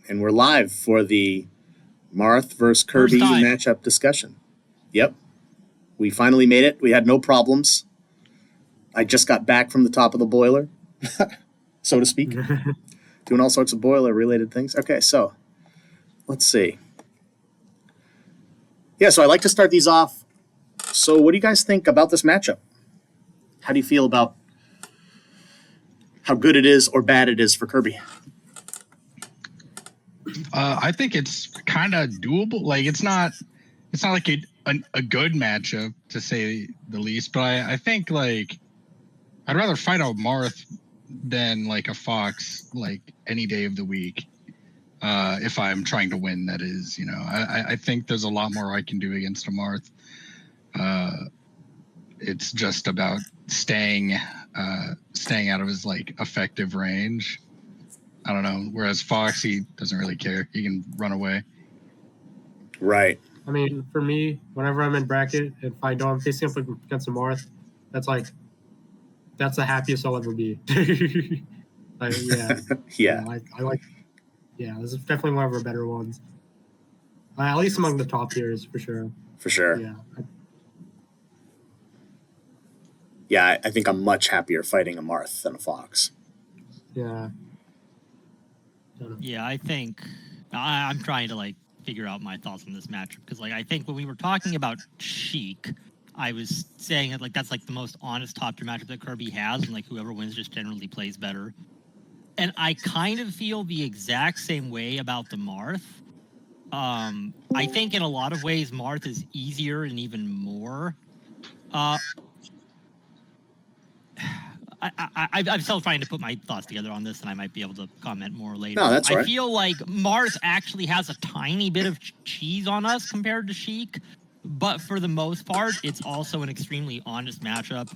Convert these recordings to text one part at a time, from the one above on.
And we're live for the Marth versus Kirby matchup discussion. Yep. We finally made it. We had no problems. I just got back from the top of the boiler, so to speak. Doing all sorts of boiler-related things. Okay, so let's see. Yeah, so I like to start these off. So what do you guys think about this matchup? How do you feel about how good it is or bad it is for Kirby? I think it's kind of doable. Like it's not like a good matchup to say the least. But I think like I'd rather fight a Marth than like a Fox like any day of the week. If I'm trying to win, that is, I think there's a lot more I can do against a Marth. It's just about staying out of his like effective range. I don't know. Whereas Fox, he doesn't really care. He can run away. Right. I mean, for me, whenever I'm in bracket, if I know I'm facing up against a Marth, that's the happiest I'll ever be. Like, yeah. Yeah. I like. Yeah, this is definitely one of our better ones. At least among the top tiers, for sure. For sure. Yeah. Yeah, I think I'm much happier fighting a Marth than a Fox. Yeah. Yeah, I think I'm trying to like figure out my thoughts on this matchup because like I think when we were talking about Sheik, I was saying that like that's like the most honest top tier matchup that Kirby has, and like whoever wins just generally plays better. And I kind of feel the exact same way about the Marth. I think in a lot of ways Marth is easier and even more. I'm still trying to put my thoughts together on this, and I might be able to comment more later. No, that's right. I feel like Marth actually has a tiny bit of cheese on us compared to Sheik, but for the most part, it's also an extremely honest matchup.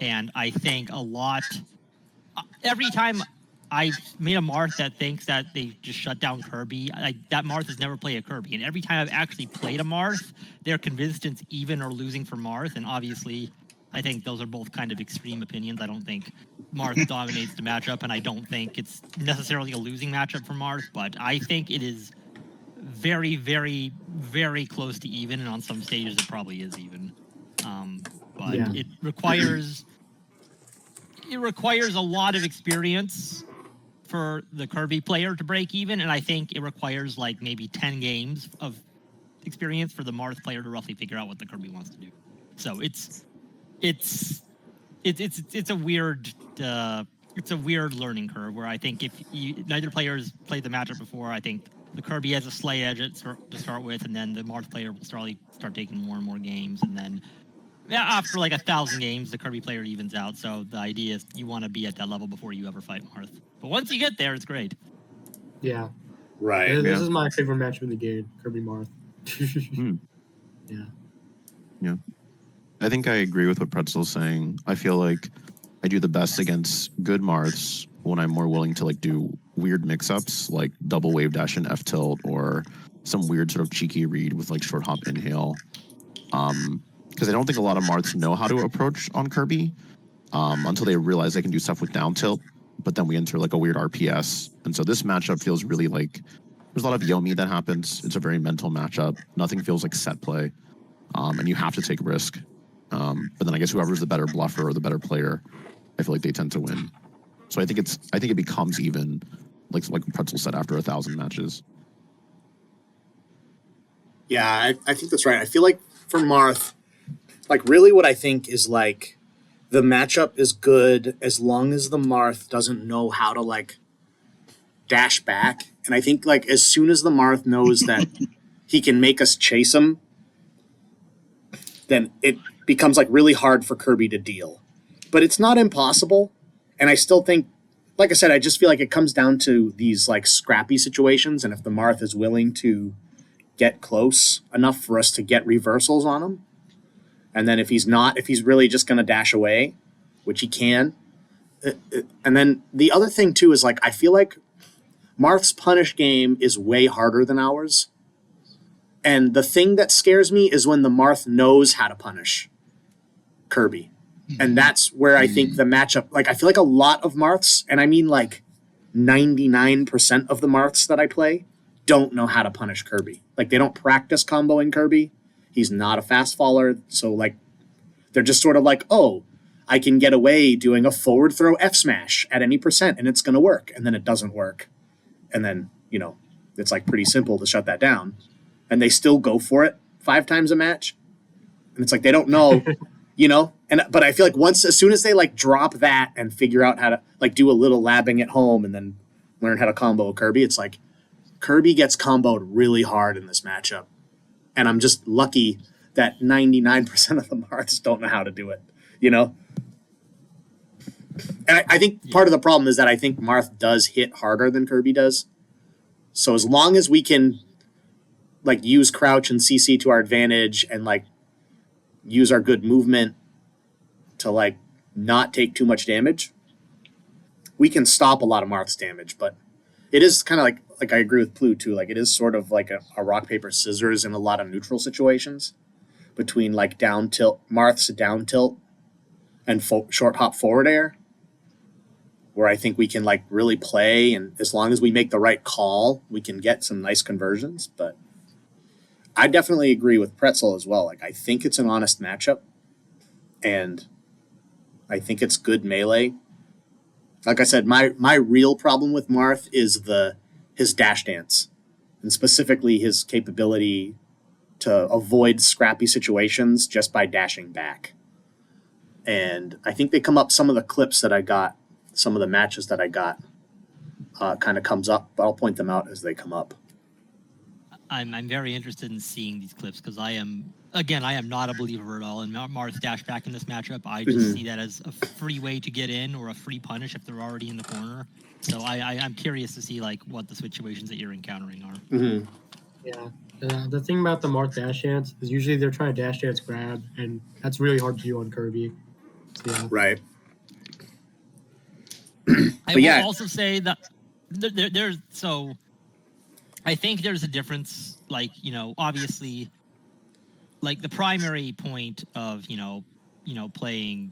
And I think a lot. Every time I've made a Marth that thinks that they just shut down Kirby, that Marth has never played a Kirby, and every time I've actually played a Marth, they're convinced it's even or losing for Marth, and obviously. I think those are both kind of extreme opinions. I don't think Marth dominates the matchup, and I don't think it's necessarily a losing matchup for Marth, but I think it is very, very, very close to even, and on some stages it probably is even. But yeah. It requires a lot of experience for the Kirby player to break even, and I think it requires like maybe 10 games of experience for the Marth player to roughly figure out what the Kirby wants to do. So it's a weird learning curve where I think if neither players played the matchup before, I think the Kirby has a slight edge to start with, and then the Marth player will start taking more and more games, and then after like 1,000 games, the Kirby player evens out. So the idea is you want to be at that level before you ever fight Marth. But once you get there, it's great. Yeah. Right. This is my favorite matchup in the game, Kirby Marth. Yeah. Yeah. I think I agree with what Pretzel's saying. I feel like I do the best against good Marths when I'm more willing to like do weird mix-ups like double wave dash and F tilt or some weird sort of cheeky read with like short hop inhale. Because I don't think a lot of Marths know how to approach on Kirby until they realize they can do stuff with down tilt. But then we enter like a weird RPS. And so this matchup feels really like there's a lot of Yomi that happens. It's a very mental matchup. Nothing feels like set play. And you have to take risk. But then I guess whoever's the better bluffer or the better player, I feel like they tend to win. So I think it becomes even, like Pretzel said, after 1,000 matches. Yeah, I think that's right. I feel like for Marth, like really what I think is like the matchup is good as long as the Marth doesn't know how to like dash back. And I think like as soon as the Marth knows that he can make us chase him, then it becomes like really hard for Kirby to deal. But it's not impossible. And I still think, like I said, I just feel like it comes down to these like scrappy situations. And if the Marth is willing to get close enough for us to get reversals on him, and then if he's really just going to dash away, which he can. And then the other thing too is like, I feel like Marth's punish game is way harder than ours. And the thing that scares me is when the Marth knows how to punish Kirby. And that's where I think the matchup, like I feel like a lot of Marths, and I mean like 99% of the Marths that I play don't know how to punish Kirby. Like, they don't practice comboing Kirby. He's not a fast faller, so like they're just sort of like, oh, I can get away doing a forward throw F smash at any percent and it's going to work. And then it doesn't work. And then, it's like pretty simple to shut that down. And they still go for it 5 times a match. And it's like they don't know, but I feel like as soon as they like drop that and figure out how to like do a little labbing at home and then learn how to combo a Kirby, it's like Kirby gets comboed really hard in this matchup. And I'm just lucky that 99% of the Marths don't know how to do it, And I think part of the problem is that I think Marth does hit harder than Kirby does. So as long as we can like use crouch and CC to our advantage and like use our good movement to like not take too much damage, we can stop a lot of Marth's damage. But it is kind of like I agree with Plu too. Like it is sort of like a rock paper scissors in a lot of neutral situations between like down tilt Marth's down tilt and short hop forward air, where I think we can like really play, and as long as we make the right call, we can get some nice conversions. But I definitely agree with Pretzel as well. Like I think it's an honest matchup, and I think it's good melee. Like I said, my real problem with Marth is his dash dance, and specifically his capability to avoid scrappy situations just by dashing back. And I think they come up, some of the clips that I got, some of the matches that I got kind of comes up, but I'll point them out as they come up. I'm very interested in seeing these clips because I am not a believer at all in Marth's dash back in this matchup. I just see that as a free way to get in or a free punish if they're already in the corner. So I'm curious to see like what the situations that you're encountering are. Mm-hmm. Yeah. The thing about the Marth dash dance is usually they're trying to dash dance grab, and that's really hard to do on Kirby. So, yeah. Right. I will also say that there's so I think there's a difference, like, obviously, like the primary point of, playing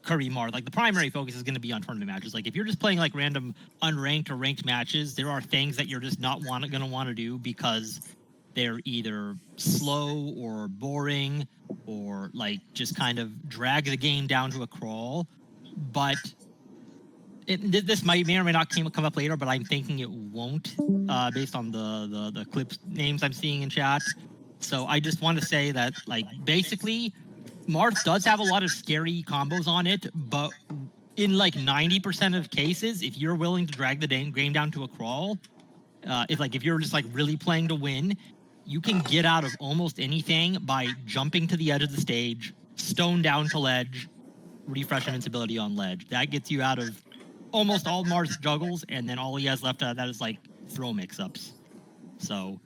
Kirby Marth, like the primary focus is going to be on tournament matches. Like if you're just playing like random unranked or ranked matches, there are things that you're just not going to want to do because they're either slow or boring or like just kind of drag the game down to a crawl. But this may or may not come up later, but I'm thinking it won't, based on the clip names I'm seeing in chat. So I just want to say that, like, basically, Marth does have a lot of scary combos on it, but in like 90% of cases, if you're willing to drag the game down to a crawl, if you're just like really playing to win, you can get out of almost anything by jumping to the edge of the stage, stone down to ledge, refresh invincibility on ledge. That gets you out of almost all Marth's juggles, and then all he has left out of that is like throw mix-ups. So,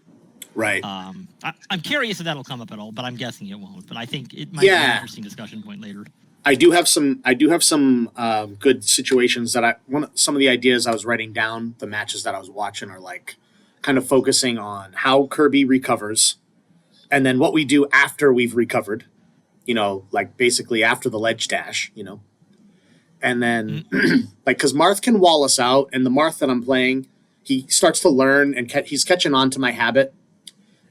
right. I'm curious if that'll come up at all, but I'm guessing it won't. But I think it might be an interesting discussion point later. I do have some good situations that some of the ideas I was writing down, the matches that I was watching are like kind of focusing on how Kirby recovers, and then what we do after we've recovered. Like basically after the ledge dash. And then, like, because Marth can wall us out, and the Marth that I'm playing, he starts to learn, and he's catching on to my habit.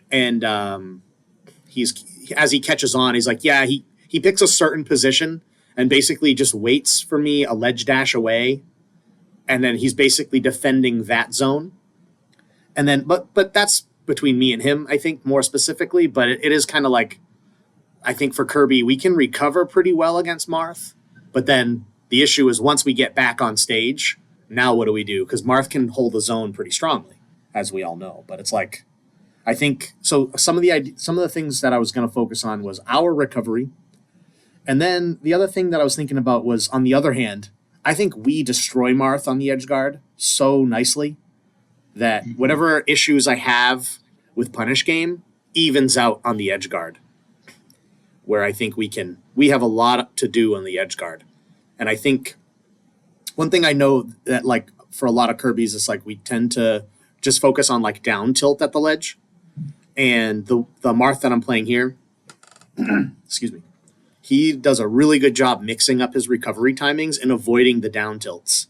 And as he catches on, he's like, he picks a certain position and basically just waits for me a ledge dash away, and then he's basically defending that zone. And then, but that's between me and him, I think, more specifically. But it is kind of like, I think for Kirby, we can recover pretty well against Marth, but then the issue is once we get back on stage, now what do we do? Because Marth can hold the zone pretty strongly, as we all know. But it's like, I think so. Some of the things that I was going to focus on was our recovery, and then the other thing that I was thinking about was, on the other hand, I think we destroy Marth on the edge guard so nicely that whatever issues I have with punish game evens out on the edge guard, where I think we have a lot to do on the edge guard. And I think one thing I know that, like, for a lot of Kirby's, it's like we tend to just focus on like down tilt at the ledge. And the Marth that I'm playing here, excuse me, he does a really good job mixing up his recovery timings and avoiding the down tilts.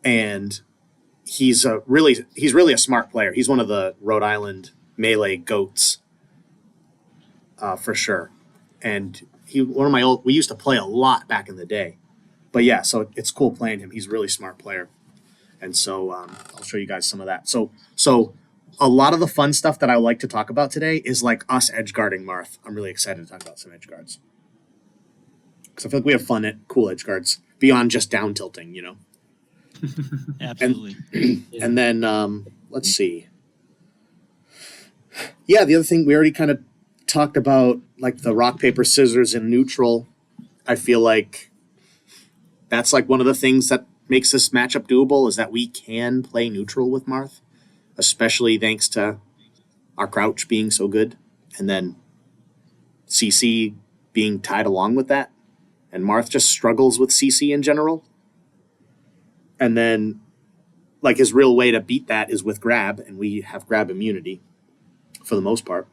And he's really a smart player. He's one of the Rhode Island melee goats, for sure. And we used to play a lot back in the day. But yeah, so it's cool playing him. He's a really smart player. And so I'll show you guys some of that. So a lot of the fun stuff that I like to talk about today is like us edge guarding Marth. I'm really excited to talk about some edge guards. Because I feel like we have fun at cool edge guards beyond just down tilting, Absolutely. And then let's see. Yeah, the other thing we already kind of talked about, like the rock, paper, scissors in neutral. I feel like that's like one of the things that makes this matchup doable is that we can play neutral with Marth, especially thanks to our crouch being so good. And then CC being tied along with that. And Marth just struggles with CC in general. And then, like, his real way to beat that is with grab, and we have grab immunity for the most part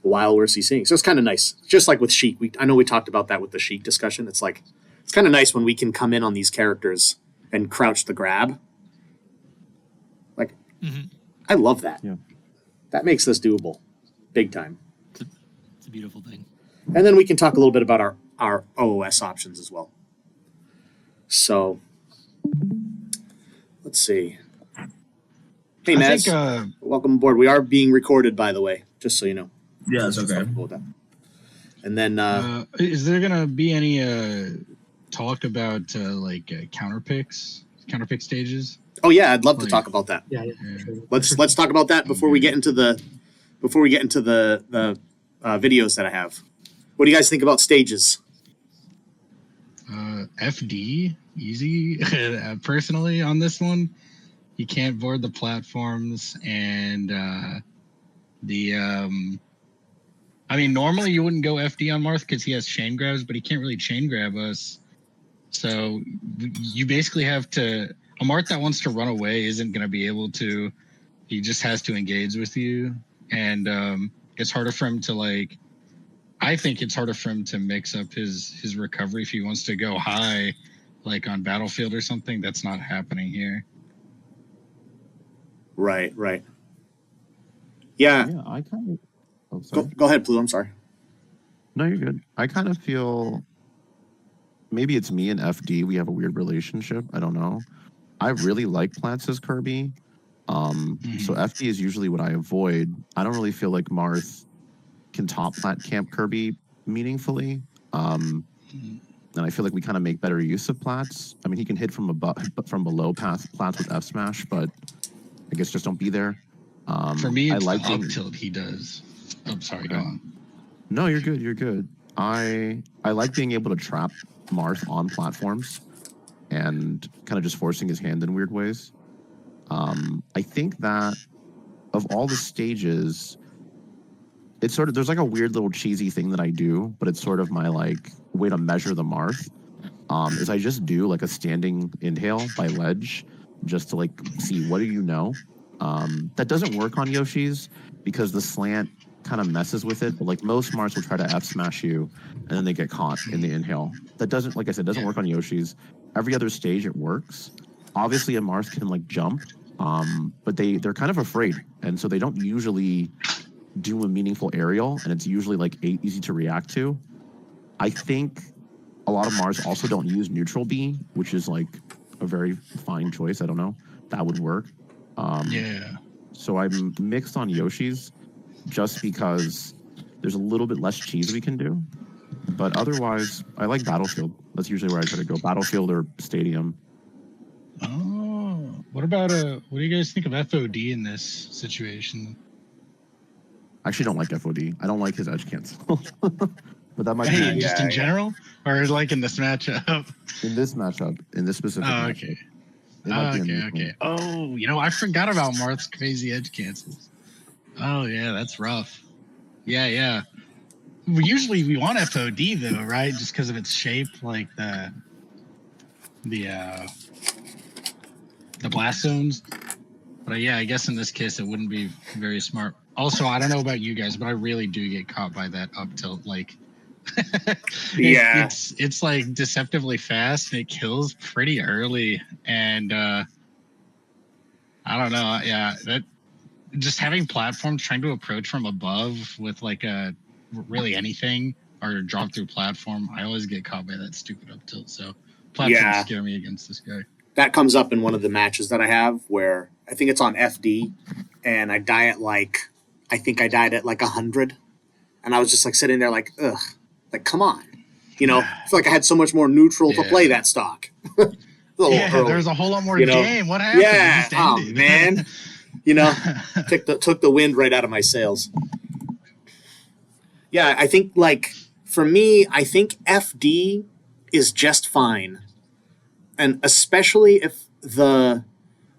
while we're CCing. So it's kind of nice. Just like with Sheik. I know we talked about that with the Sheik discussion. It's like, it's kind of nice when we can come in on these characters and crouch the grab. Like, I love that. Yeah. That makes this doable. Big time. It's a beautiful thing. And then we can talk a little bit about our OOS options as well. So, let's see. Hey, I Maz, think, welcome aboard. We are being recorded, by the way, just so you know. Yeah, it's okay. Cool with that. And then, is there gonna be any talk about counterpick stages? oh yeah, I'd love to like- talk about that. Yeah. Yeah. Sure. Let's talk about that before we get into the videos that I have. What do you guys think about stages? FD easy. Personally, on this one, you can't board the platforms, and I mean, normally you wouldn't go FD on Marth because he has chain grabs, but he can't really chain grab us. So you basically have to. A Marth that wants to run away isn't going to be able to. He just has to engage with you, and it's harder for him to I think it's harder for him to mix up his recovery if he wants to go high, like on Battlefield or something. That's not happening here. Right. Yeah. Yeah, I kind of. Oh, sorry. Go ahead, Blue. I'm sorry. No, you're good. I kind of feel maybe it's me and FD. We have a weird relationship. I don't know. I really like plants as Kirby. So FD is usually what I avoid. I don't really feel like Marth can top plant camp Kirby meaningfully. And I feel like we kind of make better use of plats. I mean, he can hit from below plats with F smash, but I guess just don't be there. For me, it's I like the up being- tilt he does. Oh, sorry, go on. No, you're good. You're good. I like being able to trap Marth on platforms and kind of just forcing his hand in weird ways. I think that of all the stages, it's sort of there's like a weird little cheesy thing that I do, but it's sort of my way to measure the Marth. Is I just do like a standing inhale by ledge just to see what do you know. That doesn't work on Yoshi's because the slant kind of messes with it. But most Marths will try to F smash you, and then they get caught in the inhale. That doesn't, like I said, doesn't work on Yoshi's. Every other stage it works. Obviously, a Marth can jump, but they're kind of afraid, and so they don't usually do a meaningful aerial, and it's usually easy to react to. I think a lot of Marths also don't use neutral B, which is a very fine choice. I don't know. That would work. Yeah. So I'm mixed on Yoshi's just because there's a little bit less cheese we can do. But otherwise, I like Battlefield. That's usually where I try to go. Battlefield or Stadium. Oh, what about what do you guys think of FOD in this situation? I actually don't like FOD. I don't like his edge cancel. But that might Hey, be just in general, or in this matchup? in this matchup, in this specific Oh, matchup. okay. It might be Okay. unusual. Oh, I forgot about Marth's crazy edge cancels. Oh yeah, that's rough. Yeah. Usually we want FOD though, right? Just because of its shape, like the blast zones. But yeah, I guess in this case it wouldn't be very smart. Also, I don't know about you guys, but I really do get caught by that up tilt. Yeah. It's deceptively fast and it kills pretty early. And I don't know. Yeah, that just having platforms trying to approach from above with like a really anything or drop through platform, I always get caught by that stupid up tilt. So platforms Yeah. scare me against this guy. That comes up in one of the matches that I have where I think it's on FD, and I die at I think I died at 100, and I was just sitting there ugh, come on, I feel like I had so much more neutral to play that stock. There's a whole lot more game. What happened? Yeah, It just ended. Man, took the wind right out of my sails. Yeah, I think for me, I think FD is just fine, and especially if the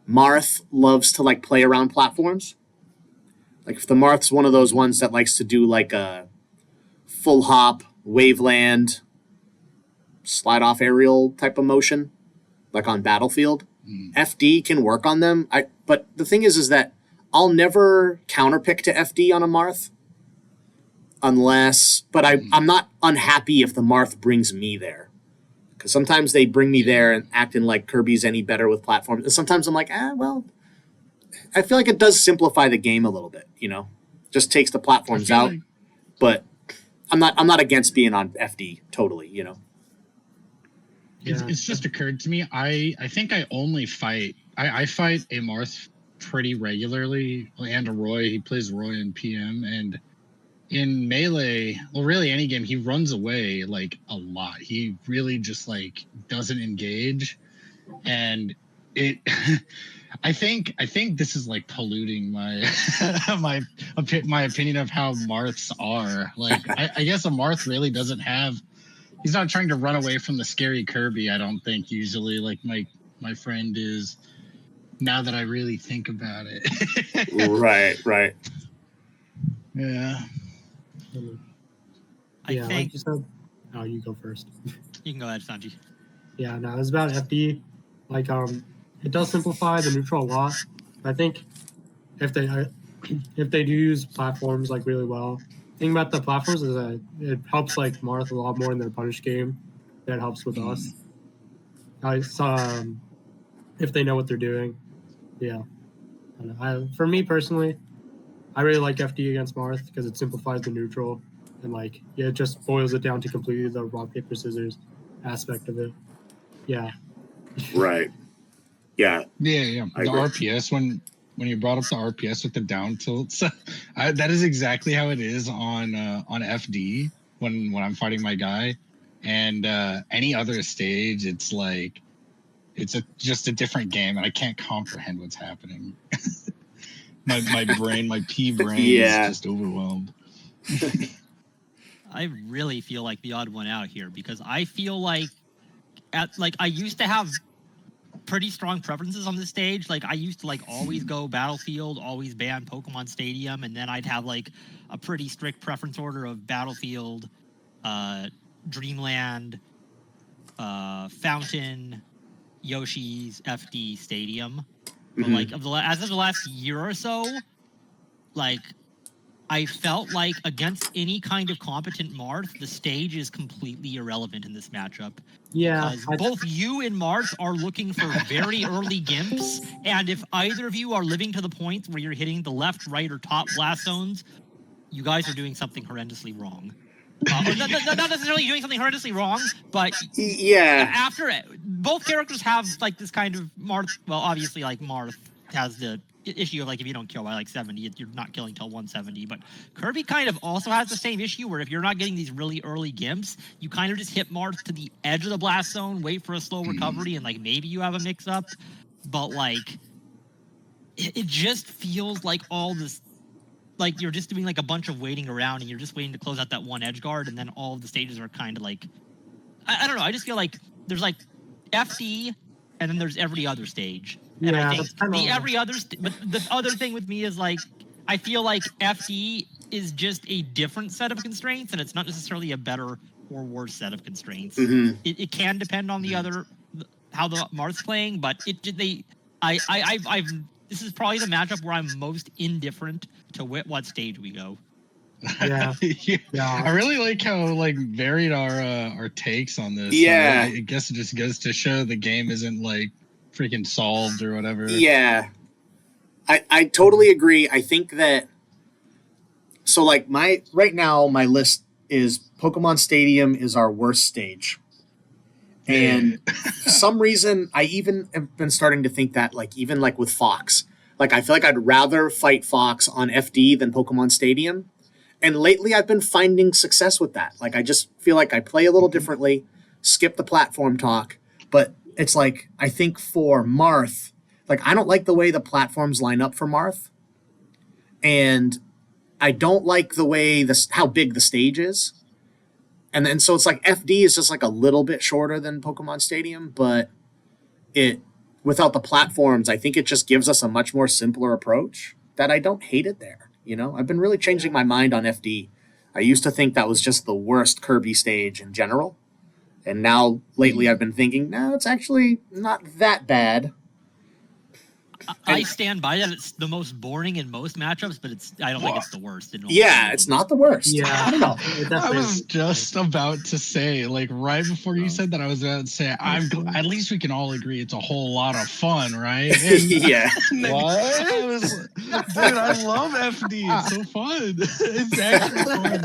Marth loves to play around platforms. If the Marth's one of those ones that likes to do a full hop, waveland, slide off aerial type of motion, on Battlefield, FD can work on them. But the thing is that I'll never counterpick to FD on a Marth unless, but I'm not unhappy if the Marth brings me there. Because sometimes they bring me there and acting like Kirby's any better with platforms. And sometimes I'm like, well, I feel like it does simplify the game a little bit, just takes the platforms out. But I'm not against being on FD totally, It's just occurred to me. I think I only fight. I fight a Marth pretty regularly, and a Roy. He plays Roy in PM, and in Melee, well, really any game, he runs away a lot. He really just doesn't engage, and it. I think this is polluting my my opinion of how Marths are. I guess a Marth really doesn't have. He's not trying to run away from the scary Kirby, I don't think, usually, my friend is, now that I really think about it. Right. Yeah. I think like you said. Oh, you go first. You can go ahead, Sanji. Yeah, no, it's about FD. It does simplify the neutral a lot. I think if they do use platforms really well, the thing about the platforms is that it helps Marth a lot more in their punish game than it helps with us. If they know what they're doing, yeah. For me personally, I really like FD against Marth because it simplifies the neutral and it just boils it down to completely the rock paper scissors aspect of it. Yeah. Right. Yeah. The RPS, when you brought up the RPS with the down tilts, that is exactly how it is on FD when I'm fighting my guy, and any other stage, it's just a different game, and I can't comprehend what's happening. my brain, my P brain is just overwhelmed. I really feel like the odd one out here because I feel I used to have pretty strong preferences on this stage. I used to always go Battlefield, always ban Pokemon Stadium, and then I'd have a pretty strict preference order of Battlefield, Dreamland, Fountain, Yoshi's, FD, Stadium. Mm-hmm. But as of the last year or so, I felt against any kind of competent Marth, the stage is completely irrelevant in this matchup. Yeah. Because both you and Marth are looking for very early gimps, and if either of you are living to the point where you're hitting the left, right, or top blast zones, you guys are doing something horrendously wrong. Not necessarily doing something horrendously wrong, but after both characters have this kind of Marth. Well, obviously, Marth has the issue of if you don't kill by 70, you're not killing till 170. But Kirby kind of also has the same issue where if you're not getting these really early gimps, you kind of just hit Marth to the edge of the blast zone, wait for a slow recovery, and maybe you have a mix up. But it just feels like all this. You're just doing a bunch of waiting around and you're just waiting to close out that one edge guard, and then all of the stages are kind of I don't know. I just feel there's FD and then there's every other stage. And I think but the other thing with me is I feel FD is just a different set of constraints, and it's not necessarily a better or worse set of constraints. Mm-hmm. It can depend on how the Marth's playing, but this is probably the matchup where I'm most indifferent to what stage we go. Yeah. I really like how varied our takes on this. Yeah. I guess it just goes to show the game isn't freaking solved or whatever. Yeah. I totally agree. I think that so like my right now my list is Pokemon Stadium is our worst stage. And for some reason I even have been starting to think that like even like with Fox. Like I feel like I'd rather fight Fox on FD than Pokemon Stadium. And lately I've been finding success with that. Like I just feel like I play a little differently, skip the platform talk, but it's like I think for Marth, like I don't like the way the platforms line up for Marth. And I don't like the way this how big the stage is. And then so it's like FD is just like a little bit shorter than Pokemon Stadium, but it without the platforms, I think it just gives us a much more simpler approach that I don't hate it there. You know, I've been really changing my mind on FD. I used to think that was just the worst Kirby stage in general. And now lately I've been thinking, no, it's actually not that bad. I stand by that. It's the most boring in most matchups, but I don't think it's the worst. Yeah, it's not the worst. Yeah, I don't know. I was just about to say, like, right before you said that, I was about to say, at least we can all agree it's a whole lot of fun, right? And, Yeah. What? Dude, I love FD. It's so fun. It's actually fun.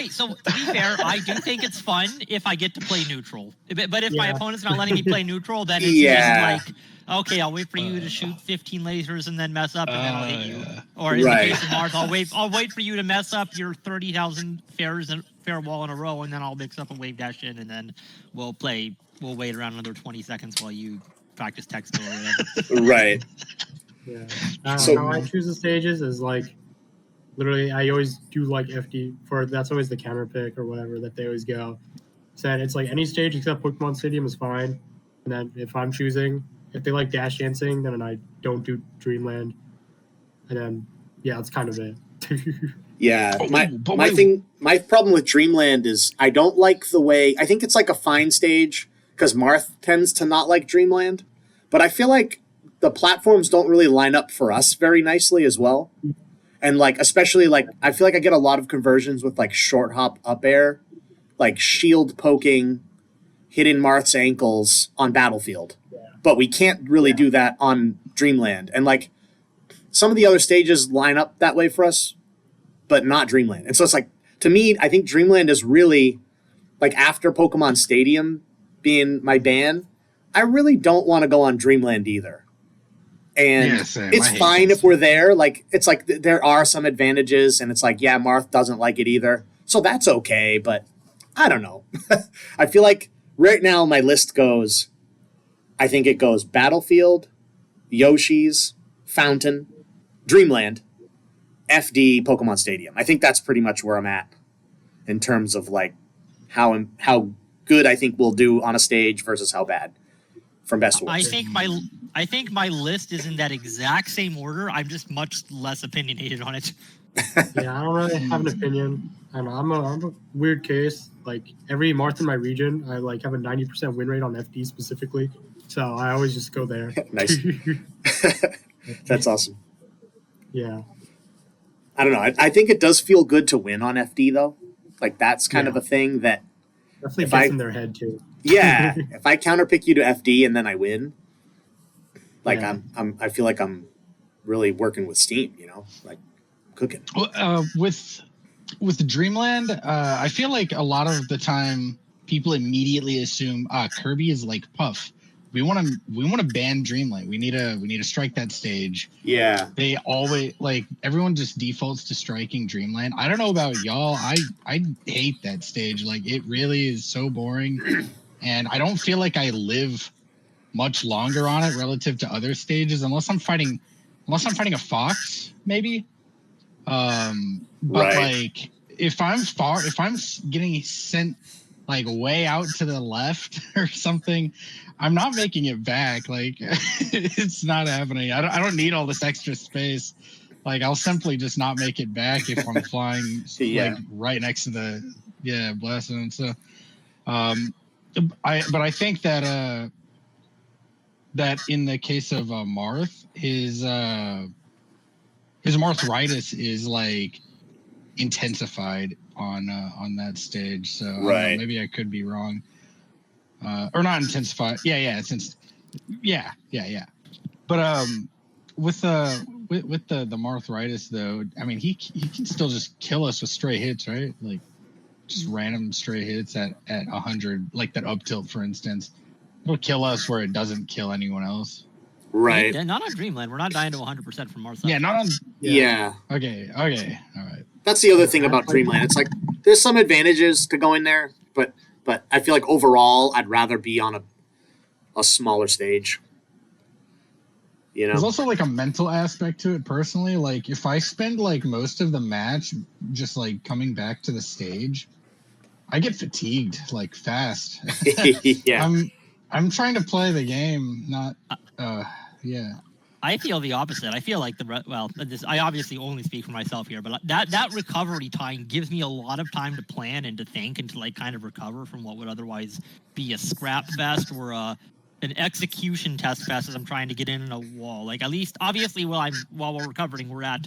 So to be fair, I do think it's fun if I get to play neutral. But if my opponent's not letting me play neutral, then it's just like, okay, I'll wait for you to shoot 15 lasers and then mess up, and then I'll hit you. Or in the case of Marth, I'll wait for you to mess up your 30,000 fair wall in a row, and then I'll mix up a wave dash in, and then we'll wait around another 20 seconds while you practice text or whatever. Right. Yeah. So how I choose the stages is like, literally, I always do like FD that's always the counter pick or whatever that they always go. So it's like any stage except Pokemon Stadium is fine. And then if I'm choosing, if they like dash dancing, then I don't do Dreamland. And then, yeah, that's kind of it. Yeah, my problem with Dreamland is I don't like the way, I think it's like a fine stage because Marth tends to not like Dreamland, but I feel like the platforms don't really line up for us very nicely as well. And like, especially like, I feel like I get a lot of conversions with like short hop up air, like shield poking, hitting Marth's ankles on Battlefield. But we can't really do that on Dreamland. And like some of the other stages line up that way for us, but not Dreamland. And so it's like, to me, I think Dreamland is really like after Pokemon Stadium being my ban, I really don't want to go on Dreamland either. And it's fine if we're there. Like, it's like there are some advantages, and it's like, yeah, Marth doesn't like it either. So that's okay, but I don't know. I feel like right now my list goes, I think it goes Battlefield, Yoshi's, Fountain, Dreamland, FD, Pokemon Stadium. I think that's pretty much where I'm at in terms of like how good I think we'll do on a stage versus how bad from best to worst. I think my list is in that exact same order. I'm just much less opinionated on it. Yeah, I don't really have an opinion. I don't know, I'm a weird case. Like every Marth in my region, I like have a 90% win rate on FD specifically. So I always just go there. Nice. That's awesome. Yeah. I don't know. I think it does feel good to win on FD though. Like that's kind of a thing that definitely gets in their head too. Yeah. If I counterpick you to FD and then I win, like I feel like I'm really working with steam, you know, like cooking. Well, with Dreamland, I feel like a lot of the time people immediately assume Kirby is like Puff. We want to ban Dreamland. We need to strike that stage. Yeah. They always like everyone just defaults to striking Dreamland. I don't know about y'all. I hate that stage. Like it really is so boring, and I don't feel like I live much longer on it relative to other stages unless I'm fighting a fox maybe. But like if I'm getting sent like way out to the left or something, I'm not making it back. Like it's not happening. I don't need all this extra space. Like I'll simply just not make it back if I'm flying like right next to the blast zone. So I think that that in the case of Marth, his Marthritis is like intensified on that stage. So I don't know, maybe I could be wrong. Or not intensified. Yeah. But with the Marthritis though, I mean he can still just kill us with stray hits, right? Like just random stray hits at 100, like that up tilt, for instance. It'll kill us where it doesn't kill anyone else. Right. Not on Dreamland. We're not dying to 100% from Marth. Yeah, not on. Yeah. Okay, all right. That's the other thing about Dreamland. It's like there's some advantages to going there, but I feel like overall I'd rather be on a smaller stage. You know, There's also like a mental aspect to it personally. Like if I spend like most of the match just like coming back to the stage, I get fatigued like fast. yeah. I'm trying to play the game, not yeah. I feel the opposite. I feel like I obviously only speak for myself here, but that recovery time gives me a lot of time to plan and to think and to like kind of recover from what would otherwise be a scrap fest or an execution test fest as I'm trying to get in a wall. Like at least obviously while we're recovering, we're at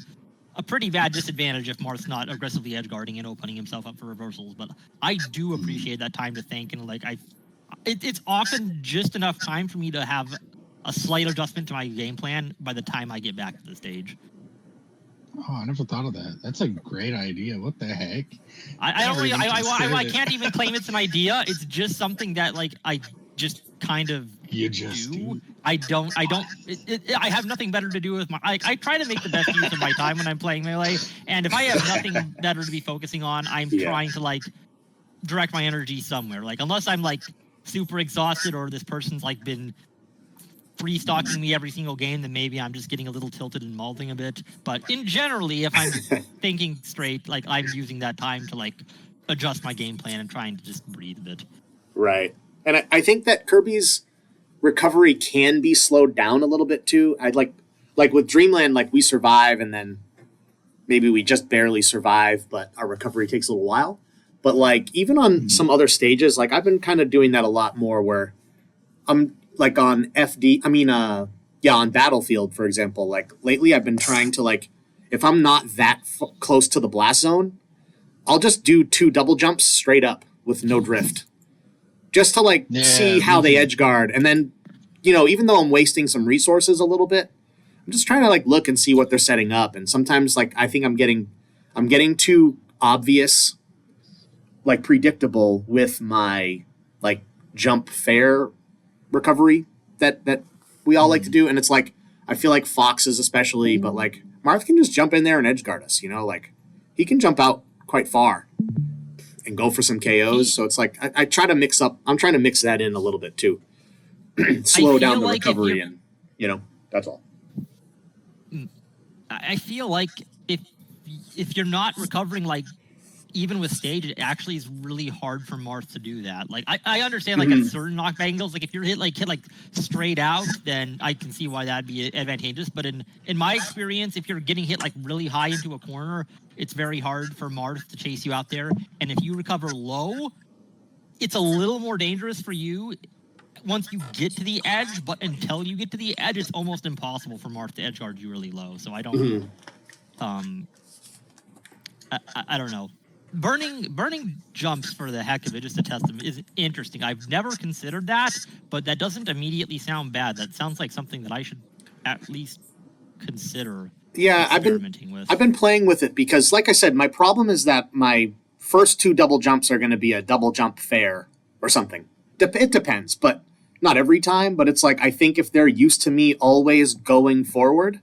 a pretty bad disadvantage if Marth's not aggressively edge guarding and opening himself up for reversals. But I do appreciate that time to think and like it's often just enough time for me to have a slight adjustment to my game plan by the time I get back to the stage. Oh, I never thought of that. That's a great idea. What the heck? I can't even claim it's an idea. It's just something that like I just kind of do. I have nothing better to do with my. I try to make the best use of my time when I'm playing Melee, and if I have nothing better to be focusing on, I'm trying to like direct my energy somewhere. Like unless I'm like super exhausted or this person's like been free stalking me every single game, then maybe I'm just getting a little tilted and malding a bit. But in generally, if I'm thinking straight, like I'm using that time to like adjust my game plan and trying to just breathe a bit. Right. And I think that Kirby's recovery can be slowed down a little bit too. I'd like with Dreamland, like we survive and then maybe we just barely survive, but our recovery takes a little while. But like even on some other stages, like I've been kind of doing that a lot more where I'm like on on Battlefield, for example, like lately I've been trying to like, if I'm not that close to the blast zone, I'll just do 2 double jumps straight up with no drift. Just to like see how they edge guard. And then, even though I'm wasting some resources a little bit, I'm just trying to like look and see what they're setting up. And sometimes like I think I'm getting too obvious, like predictable with my like jump fair recovery that we all like to do. And it's like I feel like Foxes especially, but like Marth can just jump in there and edge guard us, like he can jump out quite far and go for some KOs. So it's like I try to mix up. I'm trying to mix that in a little bit too. Slow down the like recovery and that's all. I feel like if you're not recovering like even with stage, it actually is really hard for Marth to do that. Like I understand like at certain knockback angles, like if you're hit like straight out, then I can see why that'd be advantageous. But in my experience, if you're getting hit like really high into a corner, it's very hard for Marth to chase you out there. And if you recover low, it's a little more dangerous for you once you get to the edge. But until you get to the edge, it's almost impossible for Marth to edge guard you really low. So I don't. I don't know. Burning jumps for the heck of it, just to test them, is interesting. I've never considered that, but that doesn't immediately sound bad. That sounds like something that I should at least consider. Yeah, I've been playing with it because, like I said, my problem is that my first 2 double jumps are going to be a double jump fair or something. It depends, but not every time. But it's like I think if they're used to me always going forward,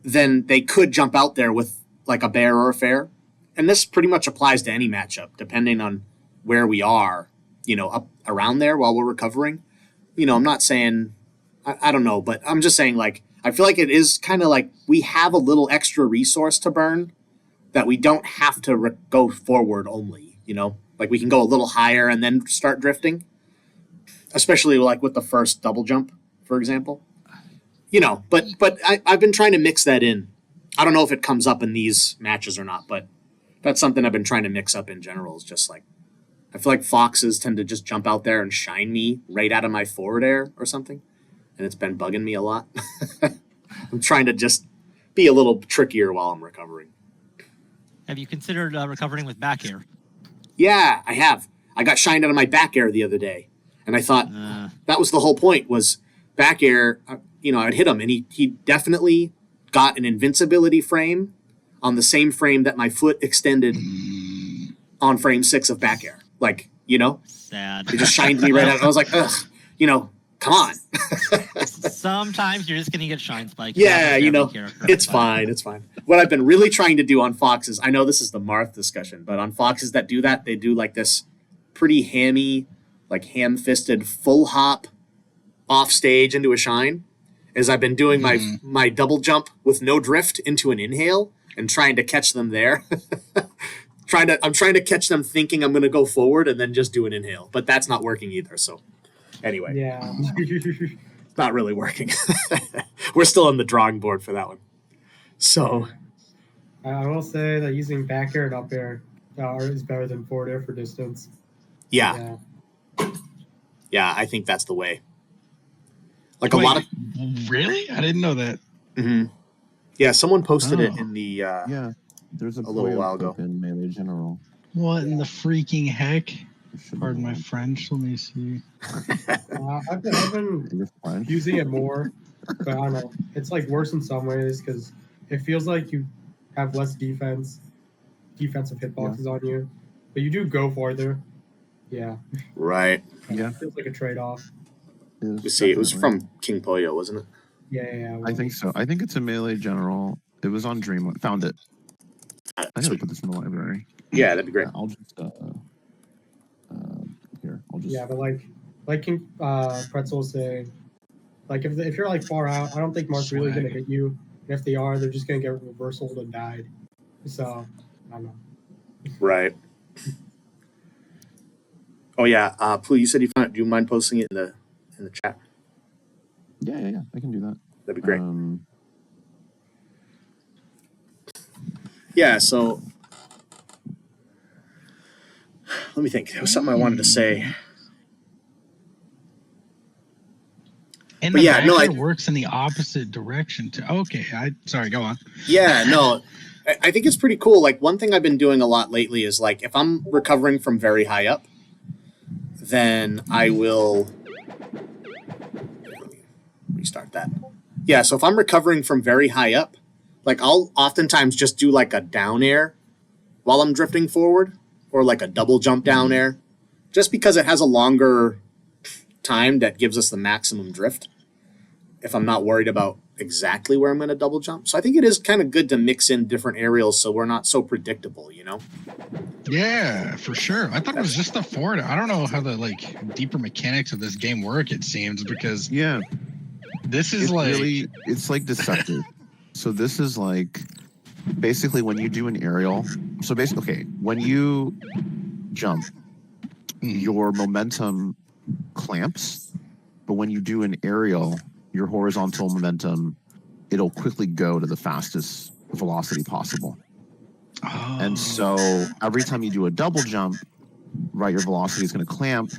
then they could jump out there with like a bear or a fair. And this pretty much applies to any matchup, depending on where we are, up around there while we're recovering. I'm not saying, I don't know, but I'm just saying, like, I feel like it is kind of like we have a little extra resource to burn that we don't have to go forward only, Like we can go a little higher and then start drifting, especially like with the first double jump, for example. But I've been trying to mix that in. I don't know if it comes up in these matches or not, but that's something I've been trying to mix up in general. Is just like I feel like Foxes tend to just jump out there and shine me right out of my forward air or something, and it's been bugging me a lot. I'm trying to just be a little trickier while I'm recovering. Have you considered recovering with back air? Yeah, I have. I got shined out of my back air the other day, and I thought that was the whole point. Was back air? I'd hit him, and he definitely got an invincibility frame on the same frame that my foot extended on frame 6 of back air. Like, Sad. it just shined me right out. I was like, ugh, come on. Sometimes you're just gonna get shine spike. Yeah, it's fine. It's fine. What I've been really trying to do on foxes, I know this is the Marth discussion, but on foxes that do that, they do like this pretty hammy, like ham-fisted full hop off stage into a shine. Is I've been doing my double jump with no drift into an inhale and trying to catch them there. I'm trying to catch them thinking I'm going to go forward and then just do an inhale, but that's not working either. So anyway, Yeah. it's not really working. We're still on the drawing board for that one. So I will say that using back air and up air is better than forward air for distance. yeah, I think that's the way. Like Wait, a lot of really? I didn't know that. yeah, someone posted it Oh. in the Yeah, there's a little while ago. in Melee General. What in the freaking heck? It should be Pardon my one. French. Let me see. I've been You're fine. using it more, but I don't know. It's like worse in some ways because it feels like you have less defensive hitboxes on you, but you do go farther. Yeah. right. Yeah. It feels like a trade-off. You see, it was from King Poyo, wasn't it? Yeah. I think so. I think it's a Melee General. It was on Dream. Found it. I gotta Sweet. put this in the library. Yeah, that'd be great. I'll just here. I'll just Yeah, but like King Pretzel was saying, like if you're like far out, I don't think Marth's really gonna hit you. And if they are, they're just gonna get reversaled and died. So I don't know. Right. Oh yeah, Pooh, you said you found it. Do you mind posting it in the chat? Yeah. I can do that. That'd be great. Um, Yeah, so let me think. There was something I wanted to say. And But the yeah, no, back air works in the opposite direction too. Okay, sorry. Go on. Yeah, no, I think it's pretty cool. Like one thing I've been doing a lot lately is like if I'm recovering from very high up, then I will restart that. Yeah, so if I'm recovering from very high up, like I'll oftentimes just do like a down air while I'm drifting forward, or like a double jump down air, just because it has a longer time that gives us the maximum drift if I'm not worried about exactly where I'm going to double jump. So I think it is kind of good to mix in different aerials so we're not so predictable, Yeah, for sure. I thought it was just the forward. I don't know how the deeper mechanics of this game work. It seems because yeah. this is It's like deceptive. So this is like basically when you do an aerial. So basically, okay, when you jump, your momentum clamps, but when you do an aerial, your horizontal momentum, it'll quickly go to the fastest velocity possible. Oh. And so every time you do a double jump, right, your velocity is going to clamp.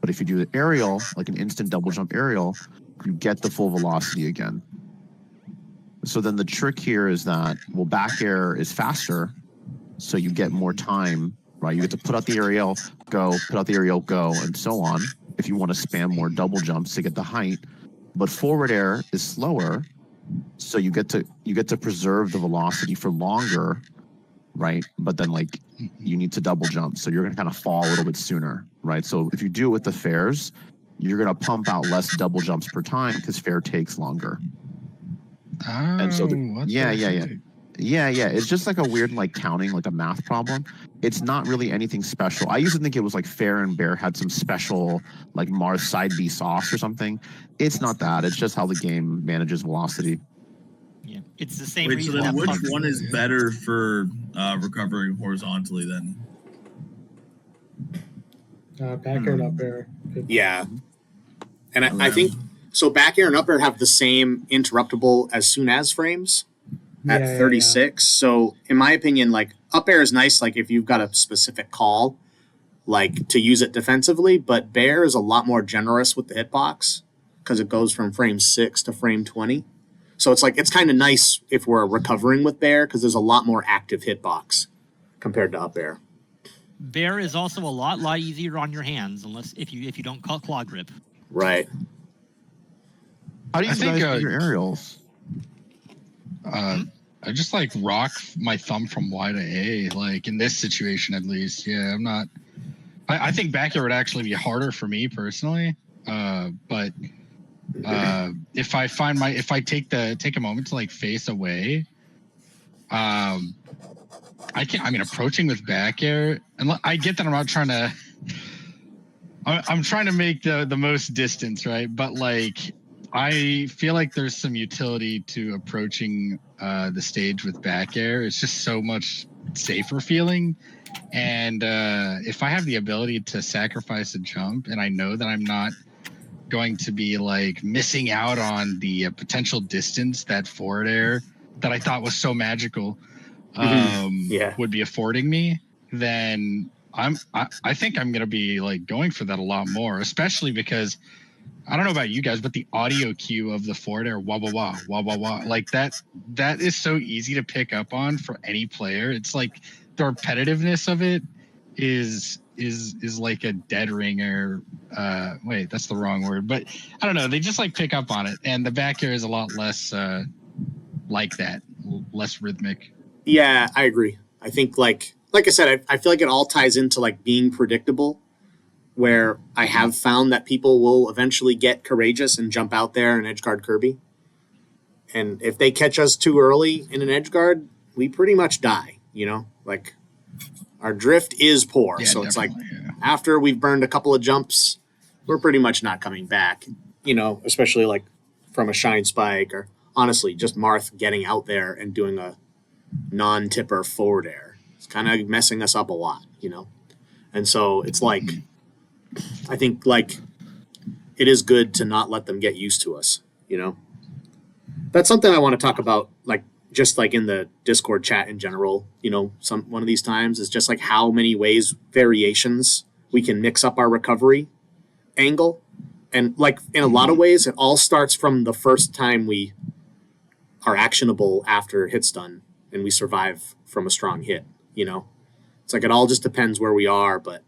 But if you do the aerial, like an instant double jump aerial, you get the full velocity again. So then the trick here is that, well, back air is faster, so you get more time, right? You get to put out the aerial, go, put out the aerial, go, and so on, if you want to spam more double jumps to get the height. But forward air is slower, so you get to preserve the velocity for longer, right? But then you need to double jump, so you're going to kind of fall a little bit sooner, right? So if you do it with the fairs, you're going to pump out less double jumps per time because fair takes longer. And so yeah. It's just like a weird counting, like a math problem. It's not really anything special. I used to think it was like Fair and Bear had some special Marth side B sauce or something. It's not that. It's just how the game manages velocity. Yeah, it's the same Wait, so reason. then that which Pug- one is better for recovering horizontally then? Back air and up air. Yeah. And I Okay. think, so back air and up air have the same interruptible as soon as frames at Yeah, 36. So in my opinion, up air is nice, if you've got a specific call, to use it defensively, but bear is a lot more generous with the hitbox because it goes from frame 6 to frame 20. So it's kind of nice if we're recovering with bear because there's a lot more active hitbox compared to up air. Bear is also a lot easier on your hands, unless if you don't call claw grip. Right. How do you I think, guys do your aerials? I just like rock my thumb from Y to A, like in this situation at least. Yeah, I'm not. I think back air would actually be harder for me personally. But if I take a moment to like face away, I mean, approaching with back air, and I get that I'm not trying to. I'm trying to make the most distance, right? But like, I feel like there's some utility to approaching the stage with back air. It's just so much safer feeling. And if I have the ability to sacrifice a jump, and I know that I'm not going to be like missing out on the potential distance that forward air that I thought was so magical would be affording me, then I think I'm gonna be like going for that a lot more, especially because I don't know about you guys, but the audio cue of the forward air wah wah wah wah wah wah, like that is so easy to pick up on for any player. It's like the repetitiveness of it is like a dead ringer. Wait, that's the wrong word, but I don't know. They just like pick up on it, and the back air is a lot less like that, less rhythmic. Yeah, I agree. I think like I said, I feel like it all ties into like being predictable, where I have found that people will eventually get courageous and jump out there and edgeguard Kirby. And if they catch us too early in an edgeguard, we pretty much die, you know? Like our drift is poor. Yeah, so it's like yeah. after we've burned a couple of jumps, we're pretty much not coming back, you know, especially like from a shine spike or honestly just Marth getting out there and doing a non-tipper forward air. It's kind of messing us up a lot, you know? And so it's like, I think like it is good to not let them get used to us, you know? That's something I want to talk about, like just like in the Discord chat in general, you know, one of these times is just like how many variations we can mix up our recovery angle. And like in a lot of ways, it all starts from the first time we are actionable after hit stun and we survive from a strong hit, you know? It's like it all just depends where we are, but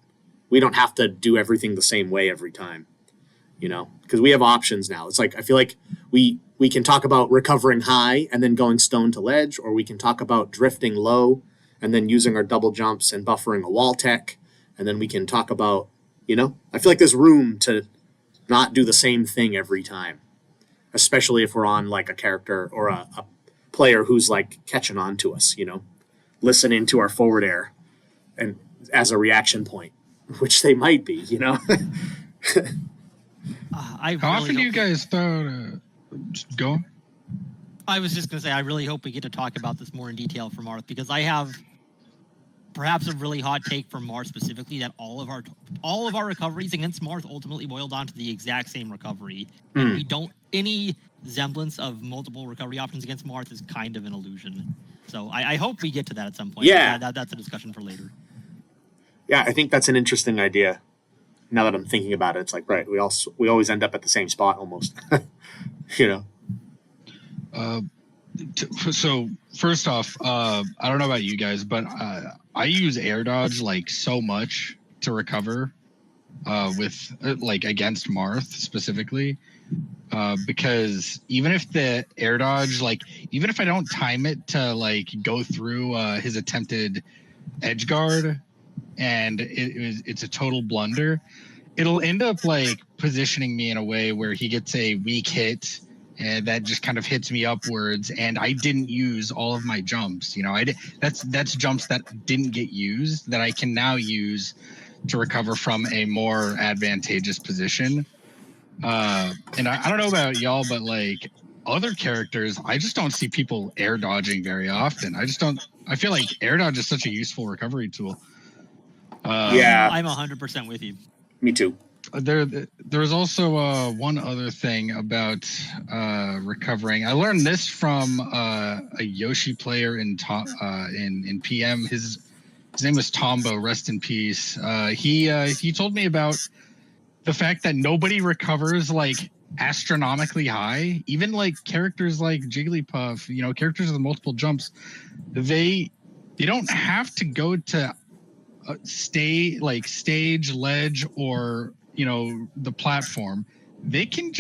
we don't have to do everything the same way every time, you know? Because we have options now. It's like I feel like we can talk about recovering high and then going stone to ledge, or we can talk about drifting low and then using our double jumps and buffering a wall tech, and then we can talk about, you know? I feel like there's room to not do the same thing every time, especially if we're on like a character or a player who's like catching on to us, you know, listening to our forward air and as a reaction point, which they might be, you know. How often do you guys just go? I was just going to say, I really hope we get to talk about this more in detail for Marth, because I have perhaps a really hot take for Marth specifically, that all of our recoveries against Marth ultimately boil down to the exact same recovery. And we don't, any semblance of multiple recovery options against Marth is kind of an illusion. So I hope we get to that at some point. Yeah. That's a discussion for later. Yeah, I think that's an interesting idea. Now that I'm thinking about it, it's like, right, we always end up at the same spot almost, you know? So first off, I don't know about you guys, but I use air dodge like so much to recover with like against Marth specifically, because even if the air dodge, like even if I don't time it to like go through his attempted edge guard and it's a total blunder, it'll end up like positioning me in a way where he gets a weak hit and that just kind of hits me upwards, and I didn't use all of my jumps. You know, that's jumps that didn't get used that I can now use to recover from a more advantageous position. And I don't know about y'all, but like other characters, I just don't see people air dodging very often. I feel like air dodge is such a useful recovery tool. Yeah. I'm 100% with you. Me too. There's also one other thing about recovering. I learned this from a Yoshi player in PM. His name was Tombo. Rest in peace. He told me about the fact that nobody recovers like astronomically high. Even like characters like Jigglypuff, you know, characters with multiple jumps, they don't have to go to stage, ledge, or you know, the platform. they can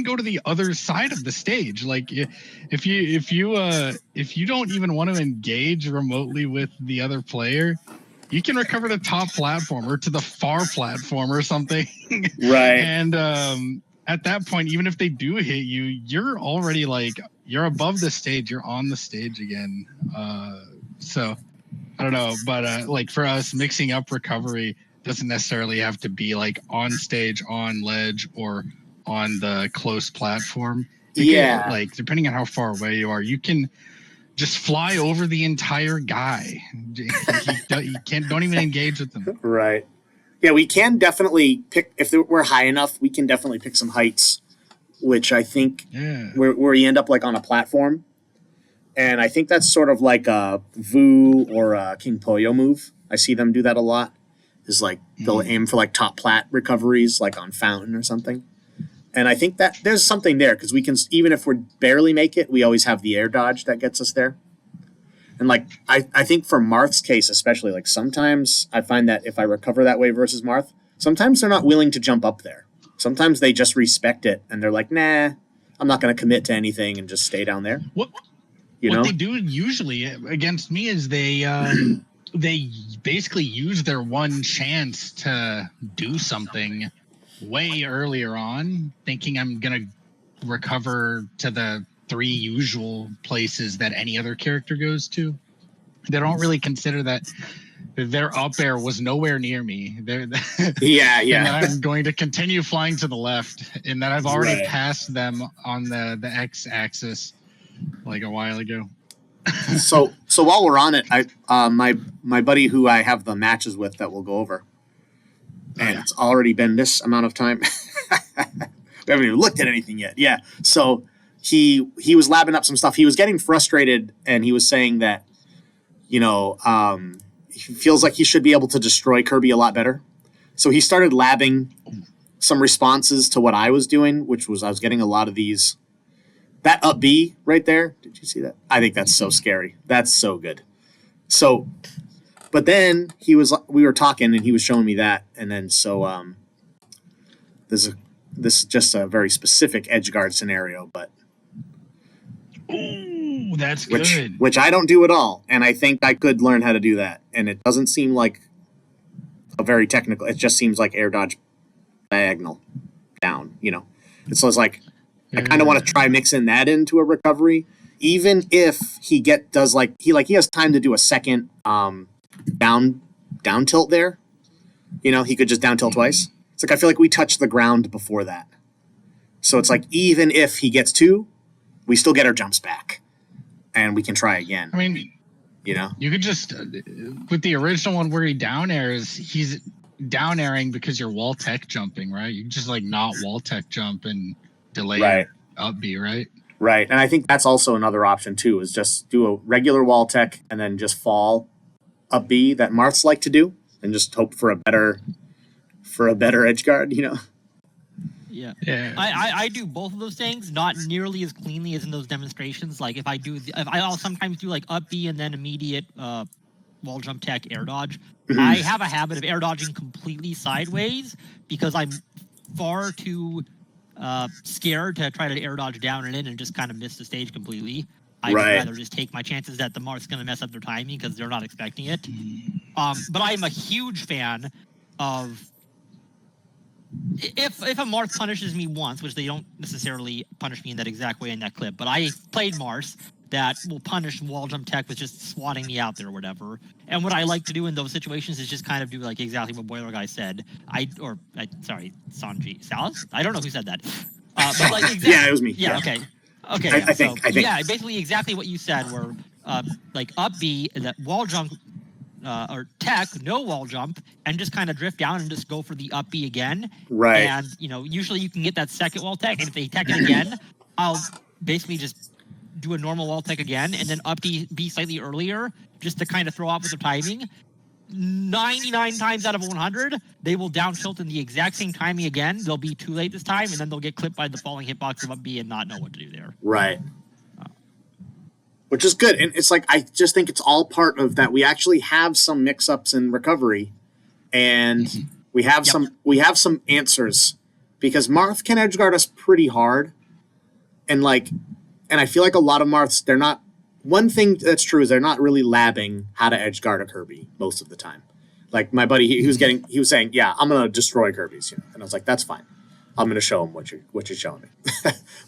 go to the other side of the stage. Like if you don't even want to engage remotely with the other player, you can recover to top platform or to the far platform or something. Right. And at that point, even if they do hit you, you're already like, you're above the stage, you're on the stage again. So I don't know, but like for us, mixing up recovery doesn't necessarily have to be like on stage, on ledge, or on the close platform. Yeah. Like depending on how far away you are, you can just fly over the entire guy. You don't even engage with them. Right. Yeah, we can definitely pick, if we're high enough, we can definitely pick some heights, which I think where you end up like on a platform. And I think that's sort of like a Vu or a King Poyo move. I see them do that a lot. Is like they'll aim for like top plat recoveries, like on Fountain or something. And I think that there's something there because we can, even if we barely make it, we always have the air dodge that gets us there. And like I think for Marth's case especially, like sometimes I find that if I recover that way versus Marth, sometimes they're not willing to jump up there. Sometimes they just respect it and they're like, nah, I'm not going to commit to anything and just stay down there. What they do usually against me is they basically use their one chance to do something way earlier on, thinking I'm going to recover to the 3 usual places that any other character goes to. They don't really consider that their up air was nowhere near me. Yeah. And that I'm going to continue flying to the left, and that I've already passed them on the x-axis like a while ago. So while we're on it, my buddy who I have the matches with that we'll go over, and it's already been this amount of time. We haven't even looked at anything yet. Yeah. So he was labbing up some stuff. He was getting frustrated, and he was saying that, he feels like he should be able to destroy Kirby a lot better. So he started labbing some responses to what I was doing, which was I was getting a lot of these. That up B right there, did you see that? I think that's so scary. That's so good. So, but then we were talking and he was showing me that, and then this is just a very specific edge guard scenario, but ooh, that's good. Which I don't do at all, and I think I could learn how to do that. And it doesn't seem like a very technical. It just seems like air dodge diagonal down. It's like. I kind of want to try mixing that into a recovery, even if he has time to do a second down tilt there. He could just down tilt twice. It's like I feel like we touched the ground before that, so it's like even if he gets 2, we still get our jumps back, and we can try again. I mean, you could just with the original one where he down airs, he's down airing because you're wall tech jumping, right? You can just like not wall tech jump and delay up B, right? Right. And I think that's also another option too, is just do a regular wall tech and then just fall up B that Marths like to do and just hope for a better edge guard, Yeah. I do both of those things, not nearly as cleanly as in those demonstrations. Like if I'll sometimes do like up B and then immediate wall jump tech air dodge. Mm-hmm. I have a habit of air dodging completely sideways because I'm far too scared to try to air dodge down and in and just kind of miss the stage completely. I'd rather just take my chances that the Marth's going to mess up their timing because they're not expecting it. But I'm a huge fan of if a Marth punishes me once, which they don't necessarily punish me in that exact way in that clip, but I played Marth that will punish wall jump tech with just swatting me out there or whatever. And what I like to do in those situations is just kind of do like exactly what Boiler Guy said. Sanji Salas? I don't know who said that. But like yeah, it was me. Yeah. Okay. I think. Yeah, basically exactly what you said. Where like up B, that wall jump or tech, no wall jump, and just kind of drift down and just go for the up B again. Right. And usually you can get that second wall tech, and if they tech it again, I'll basically just do a normal wall tech again, and then up B slightly earlier, just to kind of throw off with the timing. 99 times out of 100, they will down tilt in the exact same timing again. They'll be too late this time, and then they'll get clipped by the falling hitbox of up B and not know what to do there. Right. Which is good. And it's like, I just think it's all part of that. We actually have some mix-ups in recovery, and we have some answers because Marth can edgeguard us pretty hard, and I feel like a lot of Marths, they're not. One thing that's true is they're not really labbing how to edgeguard a Kirby most of the time. Like my buddy, he was saying, yeah, I'm gonna destroy Kirby's, and I was like, that's fine. I'm gonna show him what you're showing me.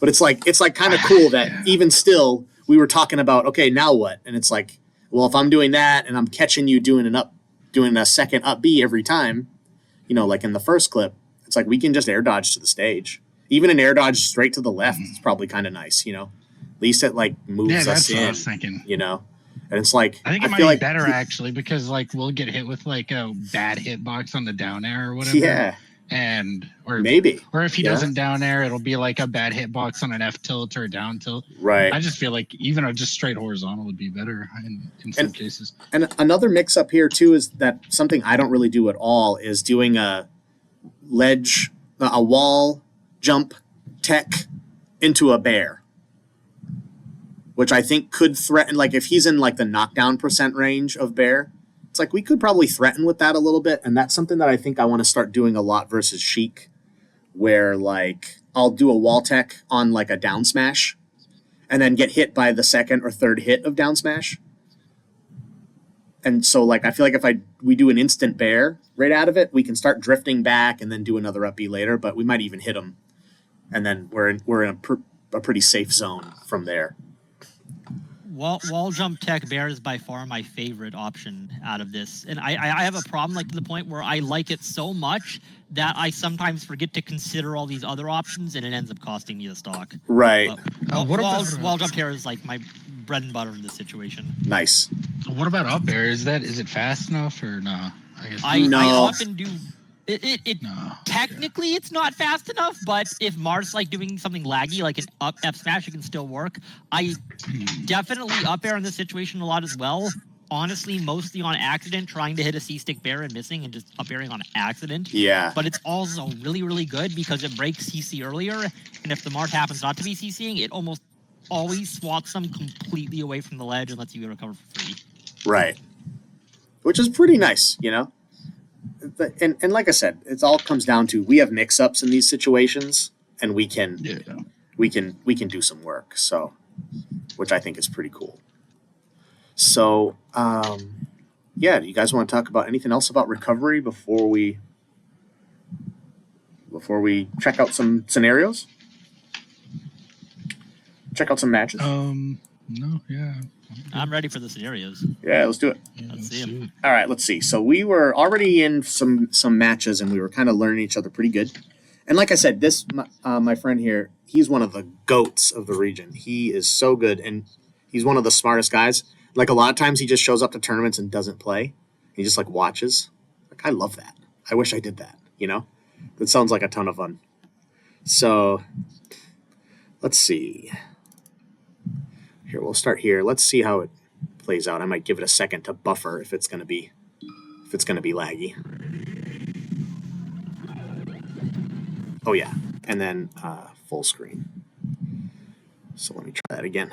But it's kind of cool that even still we were talking about, okay, now what? And it's like, well, if I'm doing that and I'm catching you doing a second up B every time, like in the first clip, it's like we can just air dodge to the stage. Even an air dodge straight to the left is probably kind of nice, At least it moves us that's in. what I was thinking. And it's like I think it might feel be like better actually because we'll get hit with a bad hitbox on the down air or whatever. Yeah. Or Maybe. Or if he doesn't down air, it'll be a bad hitbox on an F tilt or a down tilt. Right. I just feel like even a just straight horizontal would be better in some cases. And another mix up here too is that something I don't really do at all is doing a wall jump tech into a bear, which I think could threaten, if he's in the knockdown % range of bear, it's we could probably threaten with that a little bit. And that's something that I think I want to start doing a lot versus Sheik, where I'll do a wall tech on a down smash and then get hit by the second or third hit of down smash. And so I feel like if we do an instant bear right out of it, we can start drifting back and then do another up B later, but we might even hit him. And then we're in a pretty safe zone from there. Wall jump tech bear is by far my favorite option out of this, and I have a problem to the point where I like it so much that I sometimes forget to consider all these other options, and it ends up costing me the stock. Right. Wall jump tear is my bread and butter in this situation. Nice. What about up air? Is it fast enough or no? I guess I often do. No. Technically, it's not fast enough, but if Marth's doing something laggy, like an up F smash, it can still work. I definitely up air in this situation a lot as well. Honestly, mostly on accident, trying to hit a C-stick bear and missing and just up airing on accident. Yeah. But it's also really, really good because it breaks CC earlier, and if the Marth happens not to be CCing, it almost always swats them completely away from the ledge and lets you recover for free. Right. Which is pretty nice, And like I said, it all comes down to we have mix-ups in these situations, and we can do some work. So, which I think is pretty cool. So, do you guys want to talk about anything else about recovery before we check out some scenarios? Check out some matches. No, yeah. I'm ready for the scenarios. Yeah, let's do it. Let's see them. All right, let's see. So we were already in some matches, and we were kind of learning each other pretty good. And like I said, this my friend here, he's one of the goats of the region. He is so good, and he's one of the smartest guys. A lot of times, he just shows up to tournaments and doesn't play. He just watches. I love that. I wish I did that. That sounds like a ton of fun. So let's see. Here, we'll start here. Let's see how it plays out. I might give it a second to buffer if it's gonna be laggy. Oh yeah, and then full screen. So let me try that again.